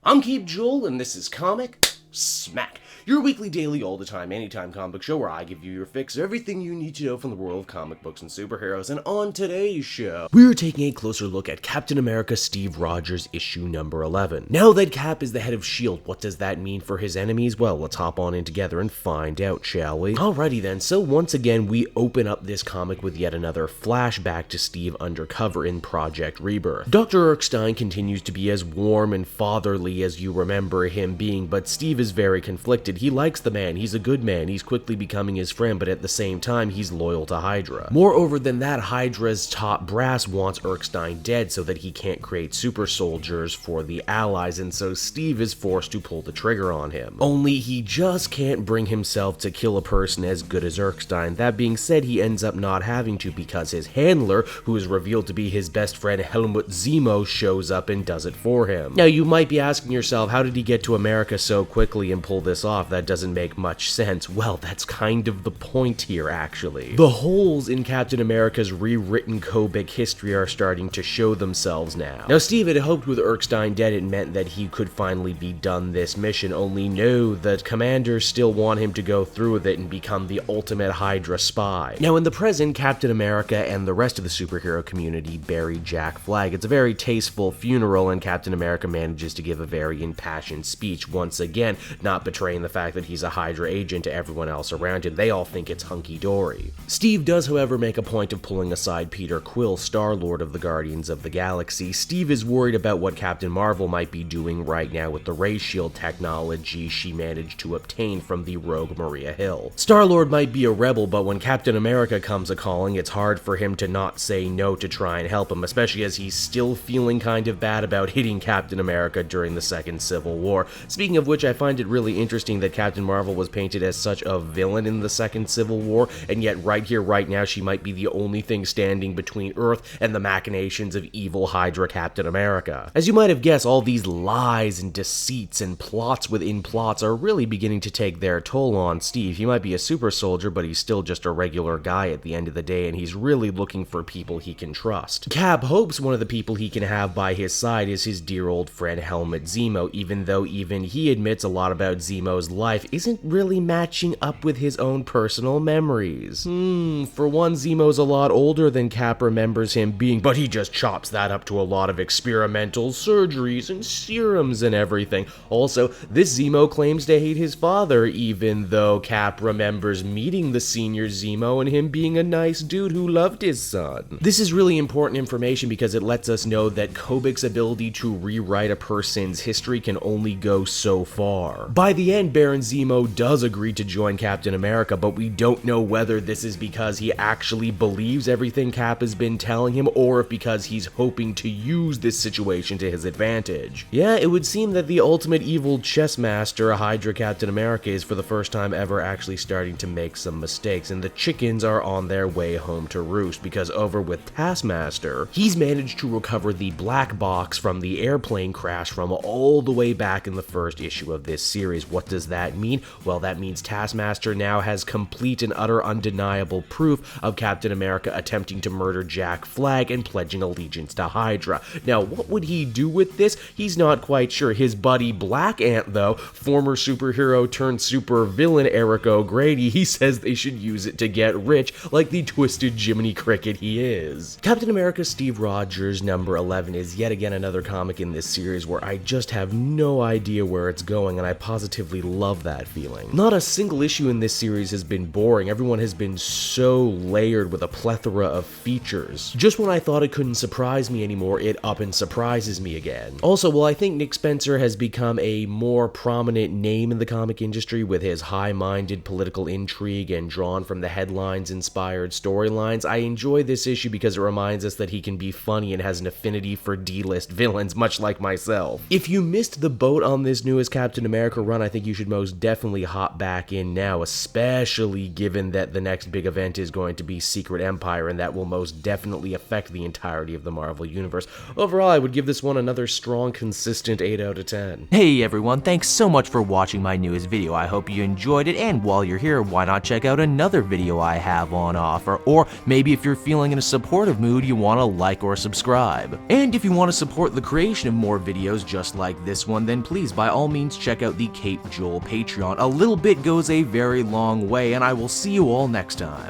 I'm Keep Joel, and this is Comic Smack, your weekly, daily, all-the-time, anytime comic book show where I give you your fix of everything you need to know from the world of comic books and superheroes. And on today's show, we're taking a closer look at Captain America Steve Rogers issue number 11. Now that Cap is the head of S.H.I.E.L.D., what does that mean for his enemies? Well, let's hop on in together and find out, shall we? Alrighty then, so once again, we open up this comic with yet another flashback to Steve undercover in Project Rebirth. Dr. Erskine continues to be as warm and fatherly as you remember him being, but Steve is very conflicted. He likes the man, he's a good man, he's quickly becoming his friend, but at the same time, he's loyal to Hydra. Moreover than that, Hydra's top brass wants Erskine dead so that he can't create super soldiers for the Allies, and so Steve is forced to pull the trigger on him. Only he just can't bring himself to kill a person as good as Erskine. That being said, he ends up not having to because his handler, who is revealed to be his best friend Helmut Zemo, shows up and does it for him. Now, you might be asking yourself, how did he get to America so quickly and pull this off? That doesn't make much sense. Well, that's kind of the point here, actually. The holes in Captain America's rewritten Kobik history are starting to show themselves now. Now, Steve had hoped with Erskine dead it meant that he could finally be done this mission, only no, the commanders still want him to go through with it and become the ultimate Hydra spy. Now, in the present, Captain America and the rest of the superhero community bury Jack Flag. It's a very tasteful funeral, and Captain America manages to give a very impassioned speech, once again, not betraying the fact that he's a Hydra agent to everyone else around him. They all think it's hunky-dory. Steve does, however, make a point of pulling aside Peter Quill, Star-Lord of the Guardians of the Galaxy. Steve is worried about what Captain Marvel might be doing right now with the ray shield technology she managed to obtain from the rogue Maria Hill. Star-Lord might be a rebel, but when Captain America comes a-calling, it's hard for him to not say no to try and help him, especially as he's still feeling kind of bad about hitting Captain America during the Second Civil War. Speaking of which, I find it really interesting that Captain Marvel was painted as such a villain in the Second Civil War, and yet right here, right now, she might be the only thing standing between Earth and the machinations of evil Hydra Captain America. As you might have guessed, all these lies and deceits and plots within plots are really beginning to take their toll on Steve. He might be a super soldier, but he's still just a regular guy at the end of the day, and he's really looking for people he can trust. Cap hopes one of the people he can have by his side is his dear old friend Helmut Zemo, even though even he admits a lot about Zemo's life isn't really matching up with his own personal memories. For one, Zemo's a lot older than Cap remembers him being, but he just chops that up to a lot of experimental surgeries and serums and everything. Also, this Zemo claims to hate his father, even though Cap remembers meeting the senior Zemo and him being a nice dude who loved his son. This is really important information because it lets us know that Kobik's ability to rewrite a person's history can only go so far. By the end, Baron Zemo does agree to join Captain America, but we don't know whether this is because he actually believes everything Cap has been telling him, or if because he's hoping to use this situation to his advantage. Yeah, it would seem that the ultimate evil chess master, Hydra Captain America, is for the first time ever actually starting to make some mistakes, and the chickens are on their way home to roost, because over with Taskmaster, he's managed to recover the black box from the airplane crash from all the way back in the first issue of this series. What does that mean? Well, that means Taskmaster now has complete and utter undeniable proof of Captain America attempting to murder Jack Flag and pledging allegiance to Hydra. Now, what would he do with this? He's not quite sure. His buddy Black Ant, though, former superhero turned super villain Eric O'Grady, he says they should use it to get rich like the twisted Jiminy Cricket he is. Captain America Steve Rogers number 11 is yet again another comic in this series where I just have no idea where it's going, and I positively love that feeling. Not a single issue in this series has been boring. Everyone has been so layered with a plethora of features. Just when I thought it couldn't surprise me anymore, it up and surprises me again. Also, well, I think Nick Spencer has become a more prominent name in the comic industry with his high-minded political intrigue and drawn from the headlines-inspired storylines. I enjoy this issue because it reminds us that he can be funny and has an affinity for D-list villains, much like myself. If you missed the boat on this newest Captain America run, I think you should most definitely hop back in now, especially given that the next big event is going to be Secret Empire, and that will most definitely affect the entirety of the Marvel Universe. Overall, I would give this one another strong, consistent 8 out of 10. Hey everyone, thanks so much for watching my newest video. I hope you enjoyed it, and while you're here, why not check out another video I have on offer, or maybe if you're feeling in a supportive mood, you want to like or subscribe. And if you want to support the creation of more videos just like this one, then please by all means check out the Cape Joel Patreon. A little bit goes a very long way, and I will see you all next time.